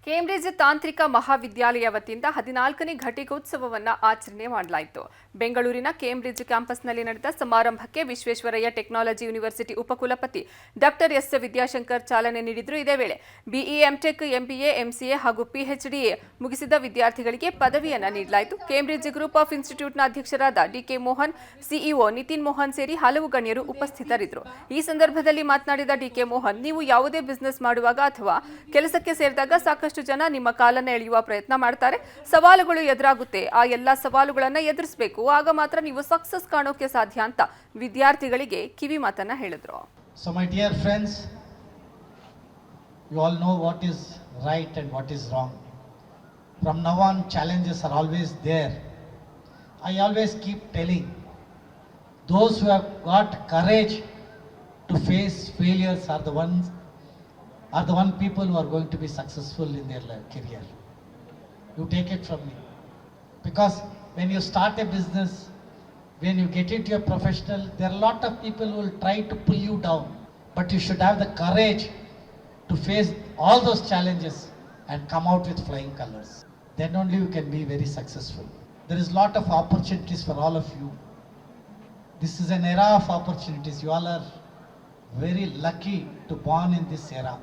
Cambridge ತಾಂತ್ರಿಕ ಮಹಾವಿದ್ಯಾಲಯ ವತಿಯಿಂದ 14ನೇ ಘಟಿಕೋತ್ಸವವನ್ನು ಆಚರಣೆ ಮಾಡಲಾಯಿತು. ಬೆಂಗಳೂರಿನ ಕೇಂಬ್ರಿಡ್ಜ್ ಕ್ಯಾಂಪಸ್ನಲ್ಲಿ ನಡೆದ ಸಮಾರಂಭಕ್ಕೆ ವಿಶ್ವೇಶ್ವರಯ್ಯ ಟೆಕ್ನಾಲಜಿ ಯೂನಿವರ್ಸಿಟಿ ಉಪಕುಲಪತಿ ಡಾಕ್ಟರ್ ಎಸ್ ವಿದ್ಯಾಶಂಕರ್ ಚಾಲನೆ ನೀಡಿದರು. ಇದೇ ವೇಳೆ ಬಿಇ, ಎಂಟೆಕ್, ಎಂಬಿಎ, ಎಂಸಿಎ ಹಾಗೂ ಪಿಎಚ್ಡಿಎ ಮುಗಿಸಿದ ವಿದ್ಯಾರ್ಥಿಗಳಿಗೆ ಪದವಿಯನ್ನು ನೀಡಲಾಯಿತು. ಕೇಂಬ್ರಿಡ್ಜ್ ಗ್ರೂಪ್ ಆಫ್ ಇನ್ಸ್ಟಿಟ್ಯೂಟ್ನ ಅಧ್ಯಕ್ಷರಾದ ಡಿಕೆ ಮೋಹನ್, ಸಿಇಒ ನಿತಿನ್ ಮೋಹನ್ ಸೇರಿ ಹಲವು ಗಣ್ಯರು ಉಪಸ್ಥಿತರಿದ್ದರು. ಈ ಸಂದರ್ಭದಲ್ಲಿ ಮಾತನಾಡಿದ ಡಿಕೆ ಮೋಹನ್, ನೀವು ಯಾವುದೇ ಬಿಸಿನೆಸ್ ಮಾಡುವಾಗ ಅಥವಾ ಕೆಲಸಕ್ಕೆ ಸೇರಿದಾಗ ಸಾಕಷ್ಟು ಜನ ನಿಮ್ಮ ಕಾಲನ್ನ ಎಳೆಯುವ ಪ್ರಯತ್ನ ಮಾಡ್ತಾರೆ. ಸವಾಲುಗಳು ಎದುರಾಗುತ್ತೆ. ಆ ಎಲ್ಲ ಸವಾಲುಗಳನ್ನ ಎದುರಿಸಬೇಕು. ಆಗ ಮಾತ್ರ ನೀವು ಸಕ್ಸಸ್ ಕಾಣೋಕೆ ಸಾಧ್ಯ ಅಂತ ವಿದ್ಯಾರ್ಥಿಗಳಿಗೆ ಕಿವಿ ಮಾತನ್ನ ಹೇಳಿದ್ರು. So my dear friends, you all know what is right and what is wrong. From now on, challenges are always there. I always keep telling those who have got courage to face failures are the one people who are going to be successful in their career. You take it from me. Because when you start a business, when you get into a professional, there are a lot of people who will try to pull you down. But you should have the courage to face all those challenges and come out with flying colors. Then only you can be very successful. There is a lot of opportunities for all of you. This is an era of opportunities. You all are very lucky to born in this era.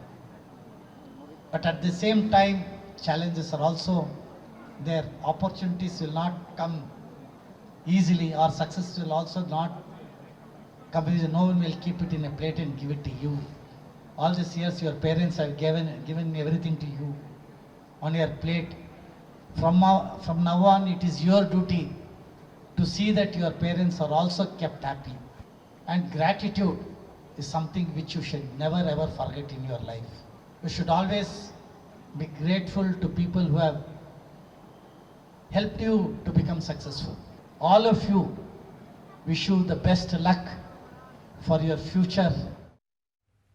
But at the same time, challenges are also there. Opportunities will not come easily, or success will also not come easily. No one will keep it in a plate and give it to you. All these years your parents have given everything to you on your plate. From now on, it is your duty to see that your parents are also kept happy. And gratitude is something which you should never ever forget in your life. You should always be grateful to people who have helped you to become successful. All of you, wish you the best luck for your future